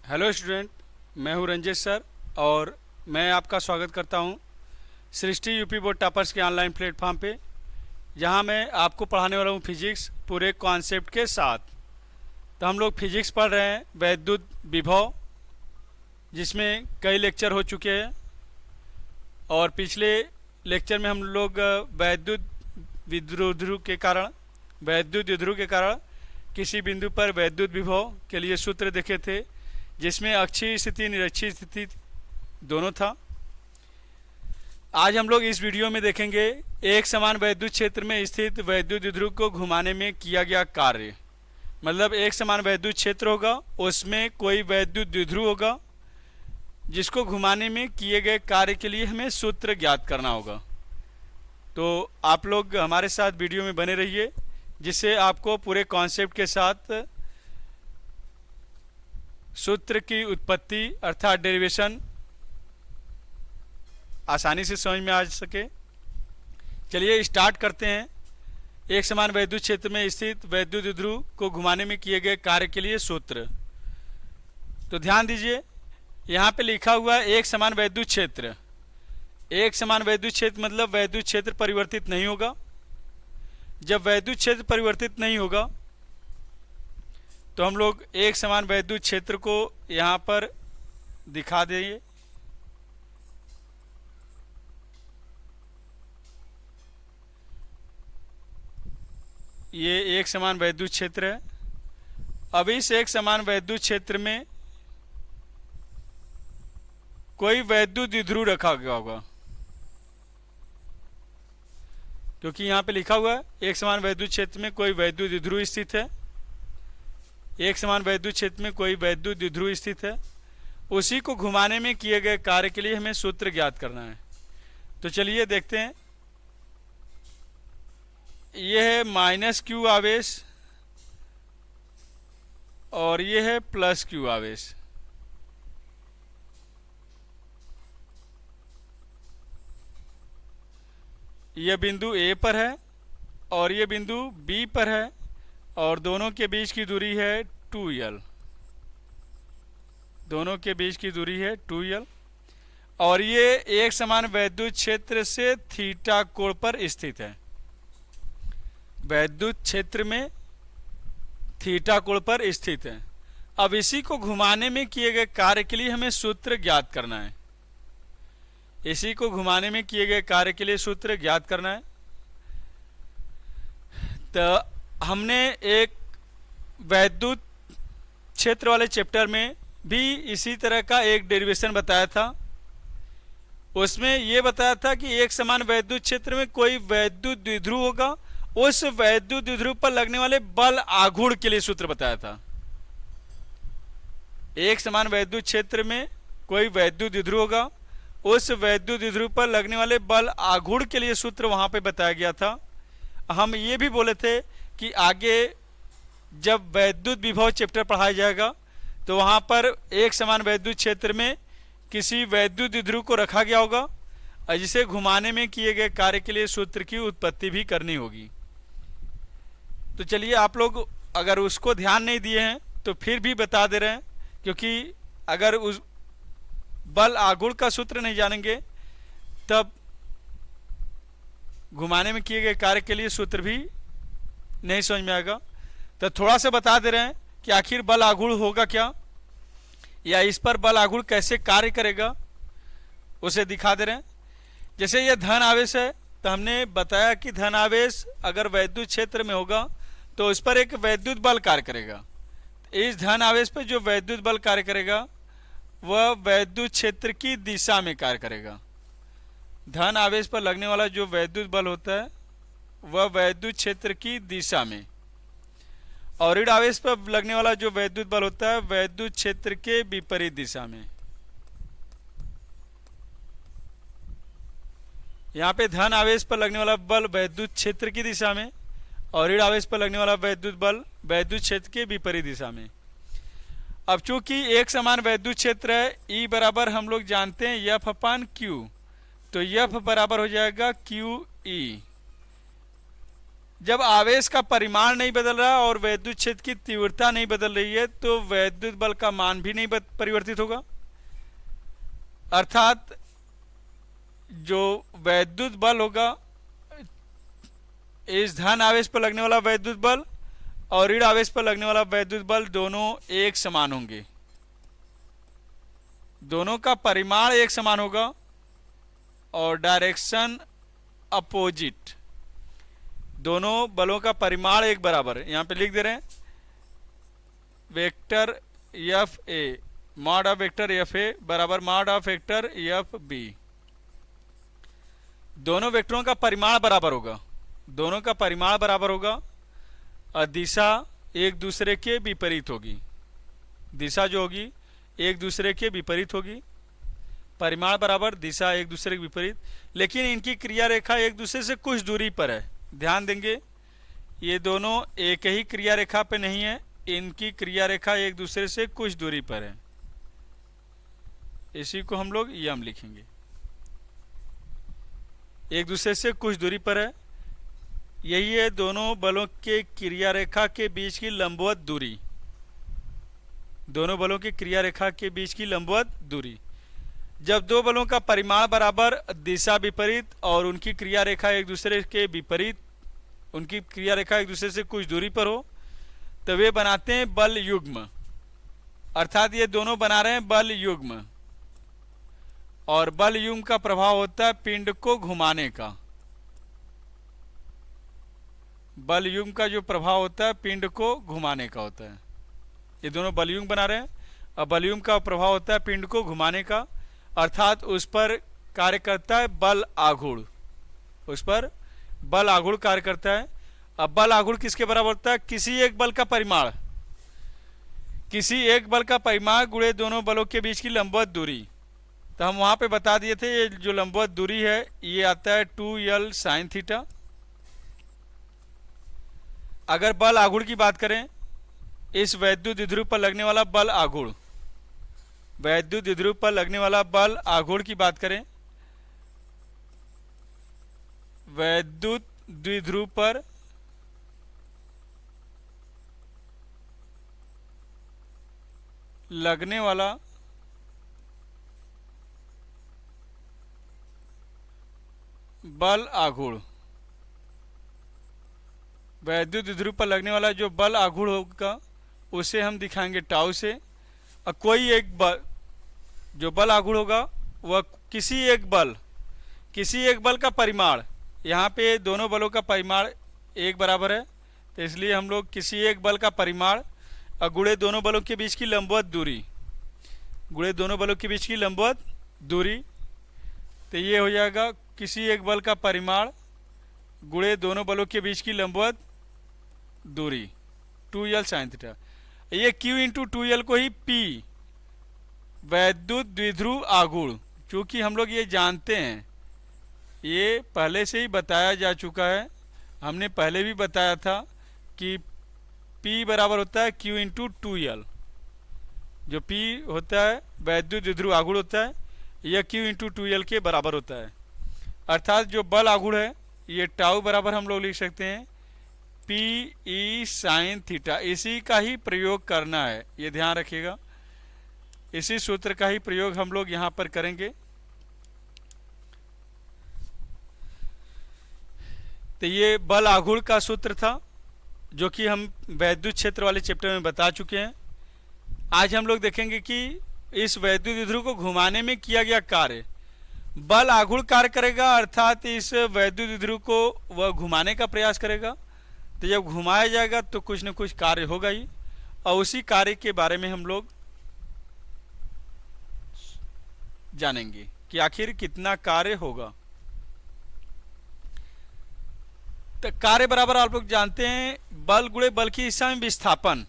Hello student, मैं हूं Ranjit sir और मैं आपका स्वागत करता हूं सृष्टि यूपी बोर्ड टॉपर्स के ऑनलाइन प्लेटफॉर्म पे, जहां मैं आपको पढ़ाने वाला हूं फिजिक्स पूरे कॉन्सेप्ट के साथ। तो हम लोग फिजिक्स पढ़ रहे हैं वैद्युत विभव, जिसमें कई लेक्चर हो चुके हैं और पिछले लेक्चर में हम लोग वैद्युत विद्युत के कारण किसी बिंदु पर वैद्युत विभव के लिए सूत्र देखे थे, जिसमें अक्षीय स्थिति निरक्षीय स्थिति दोनों था। आज हम लोग इस वीडियो में देखेंगे एक समान वैद्युत क्षेत्र में स्थित वैद्युत द्विध्रुव को घुमाने में किया गया कार्य। मतलब एक समान वैद्युत क्षेत्र होगा, उसमें कोई वैद्युत द्विध्रुव होगा जिसको घुमाने में किए गए कार्य के लिए हमें सूत्र ज्ञात करना होगा। तो आप लोग हमारे साथ वीडियो में बने रहिए, जिससे आपको पूरे कॉन्सेप्ट के साथ सूत्र की उत्पत्ति अर्थात डेरिवेशन आसानी से समझ में आ सके। चलिए स्टार्ट करते हैं। एक समान वैद्युत क्षेत्र में स्थित वैद्युत द्विध्रुव को घुमाने में किए गए कार्य के लिए सूत्र। तो ध्यान दीजिए, यहाँ पे लिखा हुआ है एक समान वैद्युत क्षेत्र। एक समान वैद्युत क्षेत्र मतलब वैद्युत क्षेत्र परिवर्तित नहीं होगा। जब वैद्युत क्षेत्र परिवर्तित नहीं होगा तो हम लोग एक समान वैद्युत क्षेत्र को यहाँ पर दिखा देंगे। ये एक समान वैद्युत क्षेत्र है। अब इस एक समान वैद्युत क्षेत्र में कोई वैद्युत द्विध्रुव रखा गया होगा, क्योंकि यहाँ पे लिखा हुआ है एक समान वैद्युत क्षेत्र में कोई वैद्युत द्विध्रुव स्थित है। एक समान वैद्युत क्षेत्र में कोई वैद्युत द्विध्रुव स्थित है। उसी को घुमाने में किए गए कार्य के लिए हमें सूत्र ज्ञात करना है। तो चलिए देखते हैं। यह है माइनस क्यू आवेश और यह है प्लस क्यू आवेश। यह बिंदु ए पर है और यह बिंदु बी पर है और दोनों के बीच की दूरी है 2l। दोनों के बीच की दूरी है 2l और ये एक समान वैद्युत क्षेत्र से थीटा कोण पर स्थित है। वैद्युत क्षेत्र में थीटा कोण पर स्थित है। अब इसी को घुमाने में किए गए कार्य के लिए हमें सूत्र ज्ञात करना है। इसी को घुमाने में किए गए कार्य के लिए सूत्र ज्ञात करना है। तो हमने एक वैद्युत क्षेत्र वाले चैप्टर में भी इसी तरह का एक डेरिवेशन बताया था। उसमें यह बताया था कि एक समान वैद्युत क्षेत्र में कोई वैद्युत द्विध्रुव होगा। उस वैद्युत द्विध्रुव पर लगने वाले बल आघूर्ण के लिए सूत्र बताया था। एक समान वैद्युत क्षेत्र में कोई वैद्युत द्विध्रुव होगा, उस वैद्युत द्विध्रुव पर लगने वाले बल आघूर्ण के लिए सूत्र वहां पे बताया गया था। हम ये भी बोले थे कि आगे जब वैद्युत विभव चैप्टर पढ़ाया जाएगा तो वहाँ पर एक समान वैद्युत क्षेत्र में किसी वैद्युत द्विध्रुव को रखा गया होगा और जिसे घुमाने में किए गए कार्य के लिए सूत्र की उत्पत्ति भी करनी होगी। तो चलिए, आप लोग अगर उसको ध्यान नहीं दिए हैं तो फिर भी बता दे रहे हैं, क्योंकि अगर उस बल आघूर्ण का सूत्र नहीं जानेंगे तब घुमाने में किए गए कार्य के लिए सूत्र भी नहीं समझ में आएगा। तो थोड़ा सा बता दे रहे हैं कि आखिर बल आघूर्ण होगा क्या, या इस पर बल आघूर्ण कैसे कार्य करेगा, उसे दिखा दे रहे हैं। जैसे यह धन आवेश है, तो हमने बताया कि धन आवेश अगर वैद्युत क्षेत्र में होगा तो उस पर एक वैद्युत बल कार्य करेगा। इस धन आवेश पर जो वैद्युत बल कार्य करेगा वह वैद्युत क्षेत्र की दिशा में कार्य करेगा। धन आवेश पर लगने वाला जो वैद्युत बल होता है वह वैद्युत क्षेत्र की दिशा में, और ऋण आवेश पर लगने वाला जो वैद्युत बल होता है वैद्युत क्षेत्र के विपरीत दिशा में। यहाँ पे धन आवेश पर लगने वाला बल वैद्युत क्षेत्र की दिशा में और ऋण आवेश पर लगने वाला वैद्युत बल वैद्युत क्षेत्र के विपरीत दिशा में। अब चूंकि एक समान वैद्युत क्षेत्र है, E बराबर हम लोग जानते हैं एफ अपान क्यू, तो एफ बराबर हो जाएगा क्यू ई। जब आवेश का परिमाण नहीं बदल रहा और वैद्युत क्षेत्र की तीव्रता नहीं बदल रही है तो वैद्युत बल का मान भी नहीं परिवर्तित होगा। अर्थात जो वैद्युत बल होगा, इस धन आवेश पर लगने वाला वैद्युत बल और ऋण आवेश पर लगने वाला वैद्युत बल दोनों एक समान होंगे, दोनों का परिमाण एक समान होगा और डायरेक्शन अपोजिट। दोनों बलों का परिमाण एक बराबर है। यहां पे लिख दे रहे हैं vector F A, mod of vector F A बराबर mod of vector F B. दोनों वेक्टरों का परिमाण बराबर होगा, दोनों का परिमाण बराबर होगा और दिशा एक दूसरे के विपरीत होगी। दिशा जो होगी एक दूसरे के विपरीत होगी, परिमाण बराबर, दिशा एक दूसरे के विपरीत, लेकिन इनकी क्रिया रेखा एक दूसरे से कुछ दूरी पर है। ध्यान देंगे ये दोनों एक ही क्रिया रेखा पे नहीं है, इनकी क्रिया रेखा एक दूसरे से कुछ दूरी पर है। इसी को हम लोग यम लिखेंगे, एक दूसरे से कुछ दूरी पर है। यही है दोनों बलों के क्रिया रेखा के बीच की लंबवत दूरी, दोनों बलों की क्रिया रेखा के बीच की लंबवत दूरी। जब दो बलों का परिमाण बराबर, दिशा विपरीत और उनकी क्रिया रेखा एक दूसरे के विपरीत, उनकी क्रिया रेखा एक दूसरे से कुछ दूरी पर हो तो वे बनाते हैं बल युग्म। अर्थात ये दोनों बना रहे हैं बल युग्म, और बल युग्म का प्रभाव होता है पिंड को घुमाने का। बल युग्म का जो प्रभाव होता है पिंड को घुमाने का होता है। ये दोनों बल युग्म बना रहे हैं और बल युग्म का प्रभाव होता है पिंड को घुमाने का, अर्थात उस पर कार्य करता है बल आघूर्ण, उस पर बल आघूर्ण कार्य करता है। अब बल आघूर्ण किसके बराबर होता है? किसी एक बल का परिमाण, किसी एक बल का परिमाण गुणे दोनों बलों के बीच की लंबवत दूरी। तो हम वहां पे बता दिए थे ये जो लंबवत दूरी है ये आता है 2l साइन थीटा। अगर बल आघूर्ण की बात करें, इस वैद्युत द्विध्रुव पर लगने वाला बल आघूर्ण, वैद्युत द्विध्रुव पर लगने वाला बल आघूर्ण की बात करें, वैद्युत द्विध्रुव पर लगने वाला बल आघूर्ण, वैद्युत द्विध्रुव पर लगने वाला जो बल आघूर्ण होगा उसे हम दिखाएंगे टाउ से। और कोई एक बल, जो बल आघूर्ण होगा वह किसी एक बल का परिमाण, यहाँ पे दोनों बलों का परिमाण एक बराबर है तो इसलिए हम लोग किसी एक बल का परिमाण और गुणे दोनों बलों के बीच की लंबवत दूरी, गुणे दोनों बलों के बीच की लंबवत दूरी, तो ये हो जाएगा किसी एक बल का परिमाण गुणे दोनों बलों के बीच की लंबवत दूरी 2l साइन थीटा। ये Q इंटू 2l को ही P वैद्युत द्विध्रुव आघूर्ण, चूंकि हम लोग ये जानते हैं, ये पहले से ही बताया जा चुका है, हमने पहले भी बताया था कि P बराबर होता है Q इंटू 2l। जो P होता है वैद्युत द्विध्रुव आघूर्ण होता है, यह Q इंटू 2l के बराबर होता है। अर्थात जो बल आघूर्ण है ये टाउ बराबर हम लोग लिख सकते हैं पी ई साइन थीटा। इसी का ही प्रयोग करना है, ये ध्यान रखिएगा, इसी सूत्र का ही प्रयोग हम लोग यहाँ पर करेंगे। तो ये बल आघूर्ण का सूत्र था जो कि हम वैद्युत क्षेत्र वाले चैप्टर में बता चुके हैं। आज हम लोग देखेंगे कि इस वैद्युत द्विध्रुव को घुमाने में किया गया कार्य, बल आघूर्ण कार्य करेगा, अर्थात इस वैद्युत द्विध्रुव को वह घुमाने का प्रयास करेगा। तो जब घुमाया जाएगा तो कुछ न कुछ कार्य होगा ही, और उसी कार्य के बारे में हम लोग जानेंगे कि आखिर कितना कार्य होगा। तो कार्य बराबर आप लोग जानते हैं बल गुणे बल की दिशा में विस्थापन,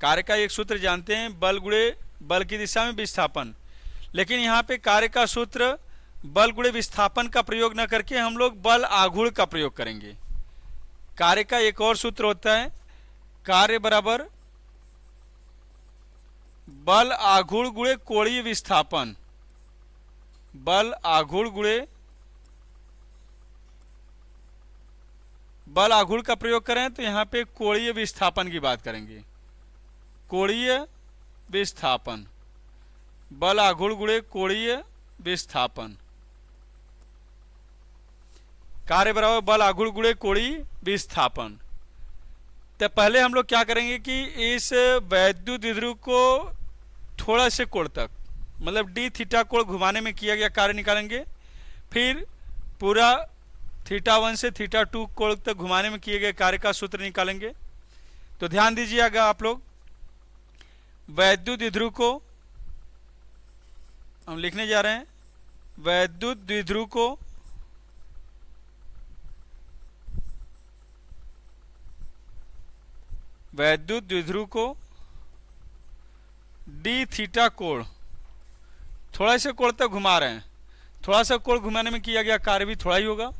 कार्य का एक सूत्र जानते हैं बल गुणे बल की दिशा में विस्थापन। लेकिन यहाँ पे कार्य का सूत्र बल गुणे विस्थापन का प्रयोग न करके हम लोग बल आघूर्ण का प्रयोग करेंगे। कार्य का एक और सूत्र होता है कार्य बराबर बल आघूर्ण गुणे कोणीय विस्थापन, बल आघूर्ण गुणे बल आघूर्ण का प्रयोग करें तो यहाँ पे कोणीय विस्थापन की बात करेंगे। कोणीय विस्थापन, बल आघूर्ण गुणे कोणीय विस्थापन, कार्य बराबर बल आघूर्ण गुणे कोणीय विस्थापन। तो पहले हम लोग क्या करेंगे कि इस वैद्युत द्विध्रुव को थोड़ा से कोण तक, मतलब डी थीटा कोण घुमाने में किया गया कार्य निकालेंगे। फिर पूरा θ1 से θ2 कोण तक घुमाने में किए गए कार्य का सूत्र निकालेंगे। तो ध्यान दीजिएगा आप लोग, वैद्युत द्विध्रुव को हम लिखने जा रहे हैं। वैद्युत द्विध्रुव को डी थीटा कोण, थोड़ा सा कोण तक घुमा रहे हैं। थोड़ा सा कोण घुमाने में किया गया कार्य भी थोड़ा ही होगा।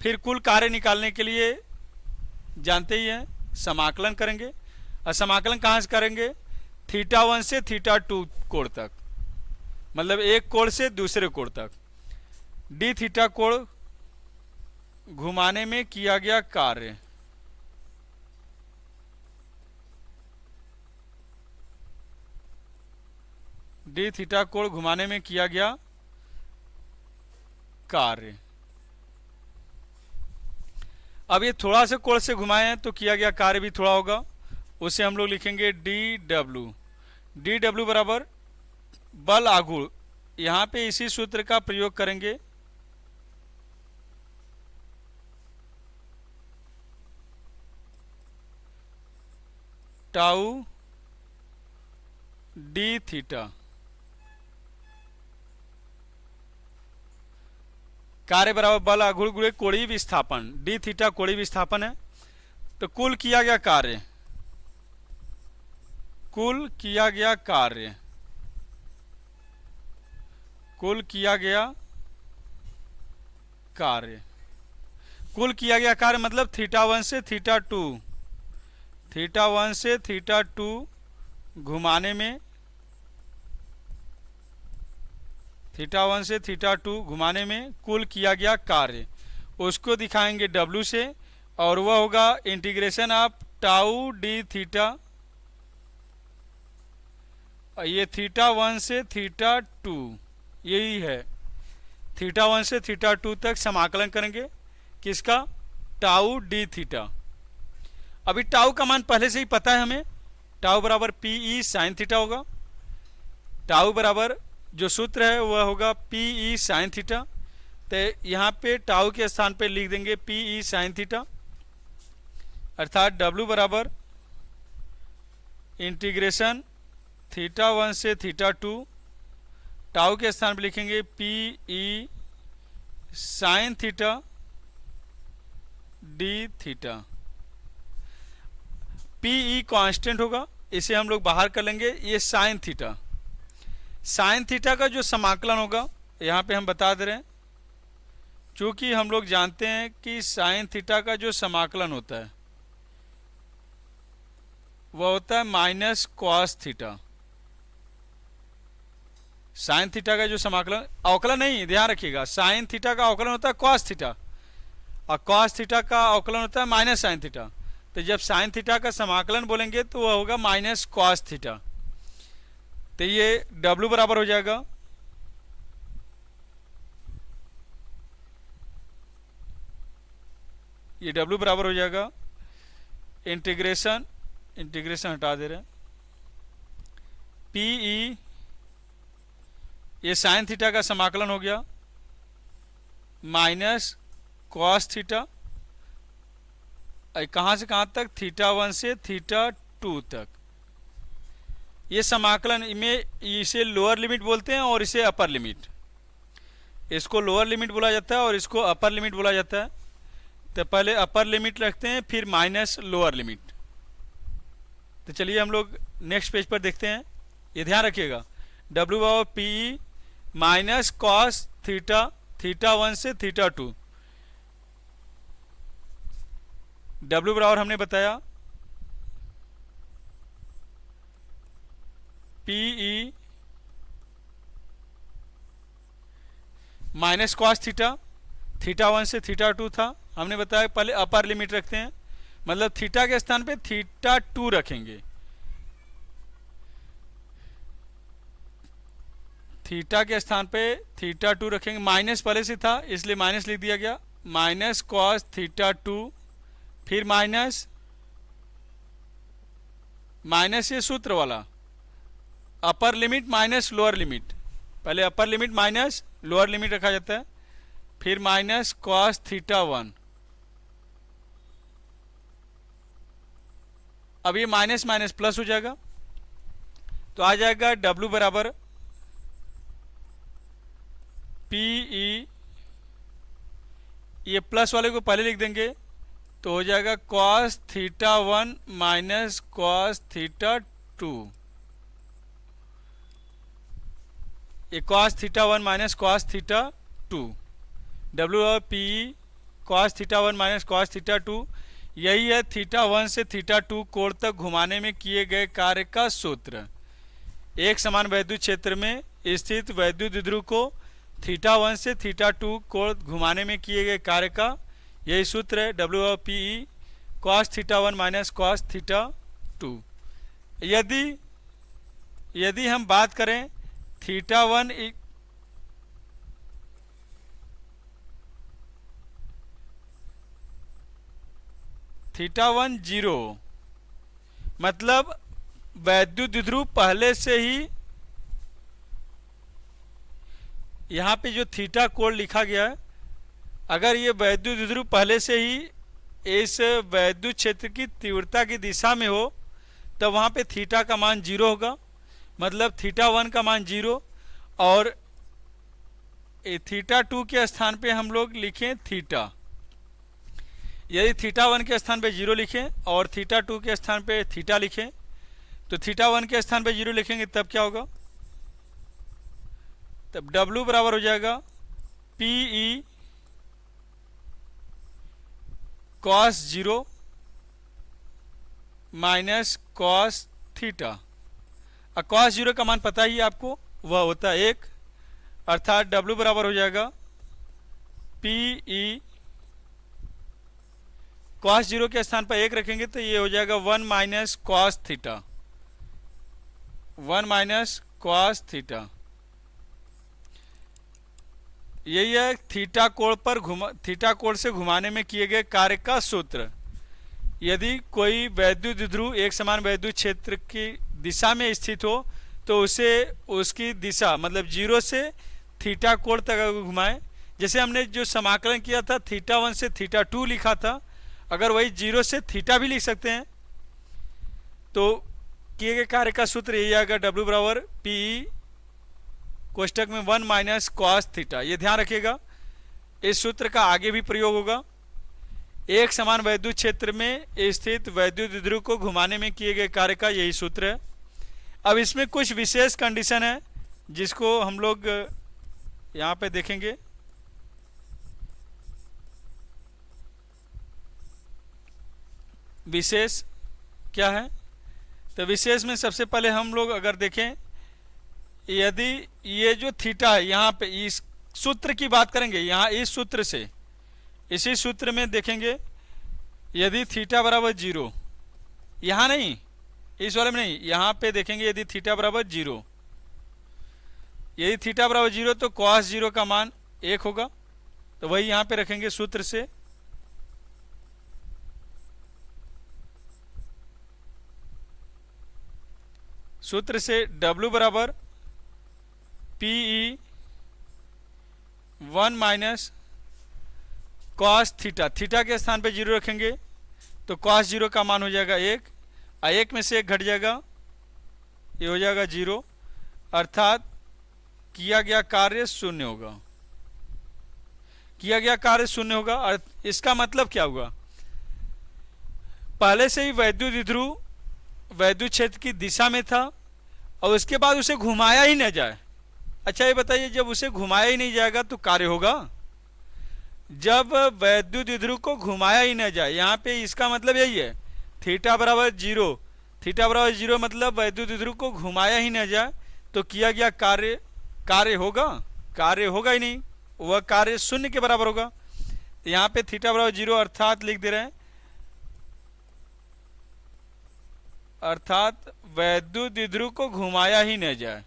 फिर कुल कार्य निकालने के लिए जानते ही हैं, समाकलन करेंगे। और समाकलन कहाँ से करेंगे? θ1 से θ2 कोण तक, मतलब एक कोण से दूसरे कोण तक। डी थीटा कोण घुमाने में किया गया कार्य, डी थीटा कोण घुमाने में किया गया कार्य। अब ये थोड़ा सा कोण से घुमाए हैं तो किया गया कार्य भी थोड़ा होगा, उसे हम लोग लिखेंगे डी डब्ल्यू। डी डब्ल्यू बराबर बल आघूर्ण, यहां पे इसी सूत्र का प्रयोग करेंगे। टाउ डी थीटा, कार्य बराबर बल आघूर्ण गुणे कोणीय विस्थापन। डी थीटा कोणीय विस्थापन है। तो कुल किया गया कार्य, कुल किया गया कार्य, कुल किया गया कार्य, कुल किया गया कार्य मतलब θ1 से θ2, θ1 से θ2 घुमाने में, θ1 से θ2 घुमाने में कुल किया गया कार्य, उसको दिखाएंगे W से, और वह होगा integration of tau D theta. ये θ1 से θ2, यही है। θ1 से θ2 तक समाकलन करेंगे किसका? Tau D theta. अभी टाउ का मान पहले से ही पता है हमें, टाउ बराबर PE साइन थीटा होगा। टाउ बराबर जो सूत्र है वह होगा PE साइन थीटा। तो यहाँ पे टाउ के स्थान पे लिख देंगे PE साइन थीटा, अर्थात W बराबर इंटीग्रेशन θ1 से θ2, टाउ के स्थान पे लिखेंगे PE sine theta D theta. PE constant होगा, इसे हम लोग बाहर कर लेंगे। ये साइन थीटा, साइन थीटा का जो समाकलन होगा यहाँ पे हम बता दे रहे हैं, चूंकि हम लोग जानते हैं कि साइन थीटा का जो समाकलन होता है वह होता है minus cos theta. Sine theta का जो समाकलन, अवकलन नहीं, ध्यान रखिएगा, साइन थीटा का अवकलन होता है कॉस थीटा और कॉस थीटा का अवकलन होता है माइनस साइन थीटा। तो जब साइन थीटा का समाकलन बोलेंगे तो वह होगा माइनस कॉस थीटा। तो ये W बराबर हो जाएगा ये W बराबर हो जाएगा इंटीग्रेशन हटा दे रहे हैं, PE, ये साइन थीटा का समाकलन हो गया माइनस कॉस थीटा, कहाँ से कहाँ तक? θ1 से θ2 तक। ये समाकलन में इसे लोअर लिमिट बोलते हैं और इसे अपर लिमिट, इसको लोअर लिमिट बोला जाता है और इसको अपर लिमिट बोला जाता है। तो पहले अपर लिमिट रखते हैं, फिर माइनस लोअर लिमिट। तो चलिए हम लोग नेक्स्ट पेज पर देखते हैं। ये ध्यान रखिएगा, W बराबर PE माइनस कॉस थीटा, θ1 से θ2। W बराबर हमने बताया PE माइनस कॉस थीटा, θ1 से θ2 था, हमने बताया पहले अपर लिमिट रखते हैं, मतलब थीटा के स्थान पे थीटा 2 रखेंगे। थीटा के स्थान पे थीटा 2 रखेंगे। माइनस पहले से था इसलिए माइनस लिख दिया गया, माइनस कॉस थीटा 2, फिर माइनस माइनस ये सूत्र वाला upper limit minus lower limit, पहले upper limit minus lower limit रखा जाता है, फिर माइनस कॉस थीटा 1। अब ये माइनस माइनस प्लस हो जाएगा, तो आ जाएगा W बराबर PE, ये प्लस वाले को पहले लिख देंगे तो हो जाएगा cos theta 1 minus cos theta 2। ये cos theta 1 minus cos theta 2, W और PE cos theta 1 minus cos theta 2, यही है थीटा 1 से थीटा 2 कोण तक घुमाने में किए गए कार्य का सूत्र। एक समान वैद्युत क्षेत्र में स्थित वैद्युत द्विध्रुव को थीटा 1 से थीटा 2 कोण घुमाने में किए गए कार्य का यही सूत्र है, W और PE cos theta 1 minus cos theta 2। यदि हम बात करें थीटा 1 थीटा 1 जीरो, मतलब वैद्युत द्विध्रुव पहले से ही यहाँ पे जो थीटा कोण लिखा गया है, अगर ये वैद्युत द्विध्रुव पहले से ही इस वैद्युत क्षेत्र की तीव्रता की दिशा में हो तो वहाँ पे थीटा का मान 0 होगा, मतलब थीटा 1 का मान 0, और थीटा 2 के स्थान पे हम लोग लिखें थीटा। यदि थीटा 1 के स्थान पे 0 लिखें और थीटा 2 के स्थान पे थीटा लिखें, तो थीटा 1 के स्थान पे 0 लिखेंगे तब क्या होगा, तब W बराबर हो जाएगा PE cos 0 minus cos theta. अब कॉस 0 का मान पता ही है आपको, वह होता है 1, अर्थात W बराबर हो जाएगा PE कॉस 0 के स्थान पर 1 रखेंगे तो ये हो जाएगा 1 minus cos theta, 1 minus cos theta. यही है थीटा कोण से घुमाने में किए गए कार्य का सूत्र। यदि कोई वैद्युत द्विध्रुव एक समान वैद्युत क्षेत्र की दिशा में स्थित हो तो उसे उसकी दिशा मतलब 0 से थीटा कोण तक घुमाएं। जैसे हमने जो समाकलन किया था थीटा 1 से थीटा 2 लिखा था, अगर वही 0 से थीटा भी लिख सकते हैं, तो किए गए कार्य का सूत्र यही आएगा W बराबर PE कोष्टक में 1 माइनस कॉस थीटा। ये ध्यान रखिएगा, इस सूत्र का आगे भी प्रयोग होगा। एक समान वैद्युत क्षेत्र में स्थित वैद्युत द्विध्रुव को घुमाने में किए गए कार्य का यही सूत्र है। अब इसमें कुछ विशेष कंडीशन है जिसको हम लोग यहाँ पे देखेंगे। विशेष क्या है, तो विशेष में सबसे पहले हम लोग अगर देखें, यदि ये जो थीटा है यहाँ पे इस सूत्र की बात करेंगे, यहाँ इस सूत्र से इसी सूत्र में देखेंगे, यदि थीटा बराबर 0, यहाँ नहीं इस वाले में नहीं, यहाँ पे देखेंगे यदि थीटा बराबर 0, यदि थीटा बराबर 0 तो कॉस 0 का मान 1 होगा, तो वही यहाँ पे रखेंगे सूत्र से। सूत्र से W बराबर PE 1 minus cos theta, theta के स्थान पे 0 रखेंगे तो कॉस 0 का मान हो जाएगा 1, और 1 में से 1 घट जाएगा, ये हो जाएगा 0, अर्थात किया गया कार्य शून्य होगा। किया गया कार्य शून्य होगा। और इसका मतलब क्या हुआ, पहले से ही वैद्युत द्विध्रुव वैद्युत क्षेत्र की दिशा में था और उसके बाद उसे घुमाया ही न जाए। अच्छा ये बताइए, जब उसे घुमाया ही नहीं जाएगा तो कार्य होगा? जब वैद्युत द्विध्रुव को घुमाया ही न जाए, यहाँ पे इसका मतलब यही है, थीटा बराबर 0, थीटा बराबर 0 मतलब वैद्युत द्विध्रुव को घुमाया ही न जाए तो किया गया कार्य होगा? कार्य होगा ही नहीं, वह कार्य शून्य के बराबर होगा। यहाँ पे थीटा बराबर 0 अर्थात लिख दे रहे हैं, अर्थात वैद्युत द्विध्रुव को घुमाया ही न जाए,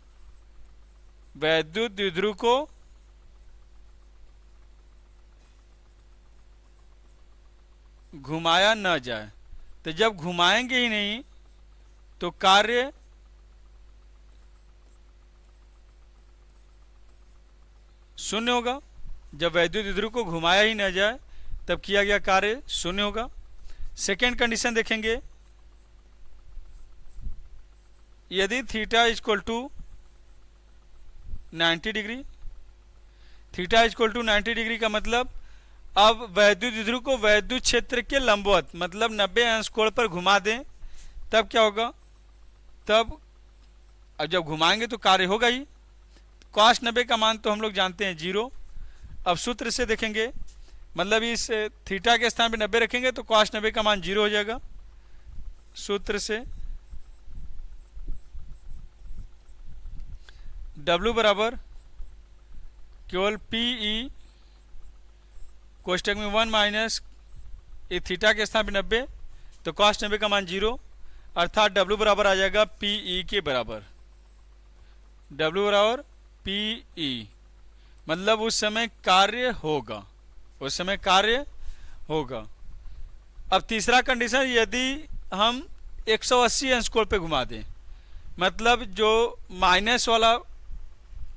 वैद्युत द्विध्रुव को घुमाया न जाए। तो जब घुमाएंगे ही नहीं तो कार्य शून्य होगा। जब वैद्युत द्विध्रुव को घुमाया ही न जाए तब किया गया कार्य शून्य होगा। सेकेंड कंडीशन देखेंगे, यदि theta equal to 90 degree, theta equal to 90 degree का मतलब अब वैद्युत द्विध्रुव को वैद्युत क्षेत्र के लंबवत मतलब 90 अंश कोण पर घुमा दें, तब क्या होगा, तब अब जब घुमाएंगे तो कार्य होगा ही। cos 90 का मान तो हम लोग जानते हैं 0। अब सूत्र से देखेंगे, मतलब इस थीटा के स्थान पे 90 रखेंगे तो cos 90 का मान 0 हो जाएगा। सूत्र से W बराबर केवल PE कोष्टक में 1 माइनस ये थीटा के स्थान पे 90 तो cos 90 का मान 0, अर्थात W बराबर आ जाएगा PE के बराबर। W बराबर PE मतलब उस समय कार्य होगा, उस समय कार्य होगा। अब तीसरा कंडीशन, यदि हम 180 अंश कोण पे घुमा दें, मतलब जो माइनस वाला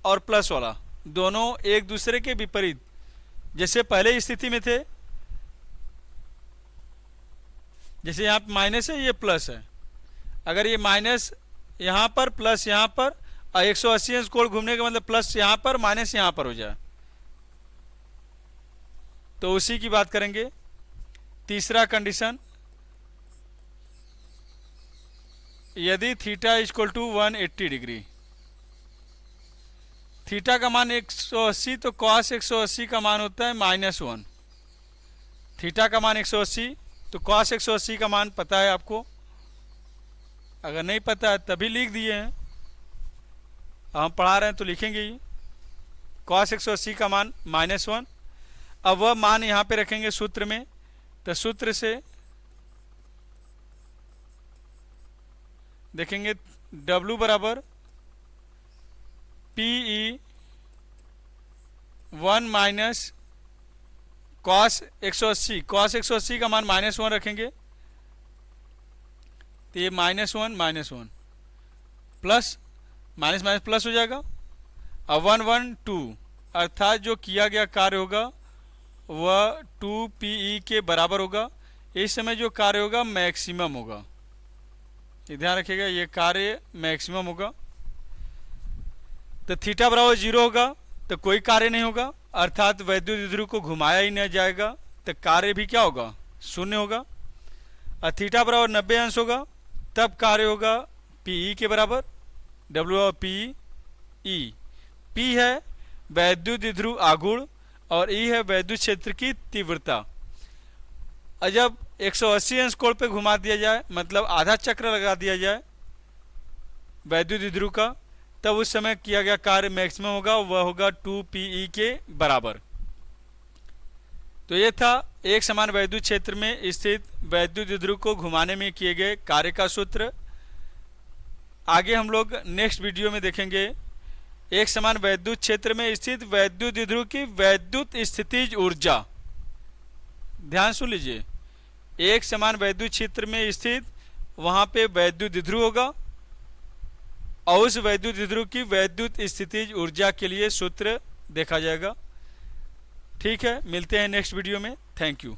और प्लस वाला दोनों एक दूसरे के विपरीत जैसे पहले स्थिति में थे, जैसे यहाँ माइनस है ये प्लस है, अगर ये माइनस यहाँ पर प्लस यहाँ पर और 180 अंश कोण घूमने का मतलब प्लस यहाँ पर माइनस यहाँ पर हो जाए, तो उसी की बात करेंगे। तीसरा कंडीशन, यदि theta equal to 180 degree, theta का मान 180 तो cos 180 का मान होता है -1। थीटा का मान 180 तो cos 180 का मान पता है आपको, अगर नहीं पता है तभी लिख दिए हैं, हम पढ़ा रहे हैं तो लिखेंगे ही। cos 180 का मान -1। अब वह मान यहाँ पे रखेंगे सूत्र में, तो सूत्र से देखेंगे W बराबर PE 1 माइनस cos 180, cos 180 का मान -1 रखेंगे तो ये -1 प्लस माइनस माइनस प्लस हो जाएगा। अब 1 1 2 अर्थात जो किया गया कार्य होगा वह 2PE के बराबर होगा। इस समय जो कार्य होगा मैक्सिमम होगा, ये ध्यान रखिएगा, ये कार्य मैक्सिमम होगा। तो थीटा बराबर 0 होगा तो कोई कार्य नहीं होगा, अर्थात वैद्युत द्विध्रुव को घुमाया ही नहीं जाएगा, तो कार्य भी क्या होगा, शून्य होगा। और थीटा बराबर 90 अंश होगा तब कार्य होगा PE के बराबर, W बराबर PE। P है वैद्युत द्विध्रुव आघूर्ण और E है वैद्युत क्षेत्र की तीव्रता। और जब 180 अंश कोण पे घुमा दिया जाए, मतलब आधा चक्र लगा दिया जाए वैद्युत द्विध्रुव का, तब उस समय किया गया कार्य मैक्सिमम होगा, वह होगा 2PE के बराबर। तो ये था एक समान वैद्युत क्षेत्र में स्थित वैद्युत द्विध्रुव को घुमाने में किए गए कार्य का सूत्र। आगे हम लोग नेक्स्ट वीडियो में देखेंगे एक समान वैद्युत क्षेत्र में स्थित वैद्युत द्विध्रुव की वैद्युत स्थितिज ऊर्जा। ध्यान सुन लीजिए, एक समान वैद्युत क्षेत्र में स्थित वहां पे वैद्युत द्विध्रुव होगा और उस वैद्युत द्विध्रुव की वैद्युत स्थितिज ऊर्जा के लिए सूत्र देखा जाएगा। ठीक है, मिलते हैं नेक्स्ट वीडियो में। Thank you.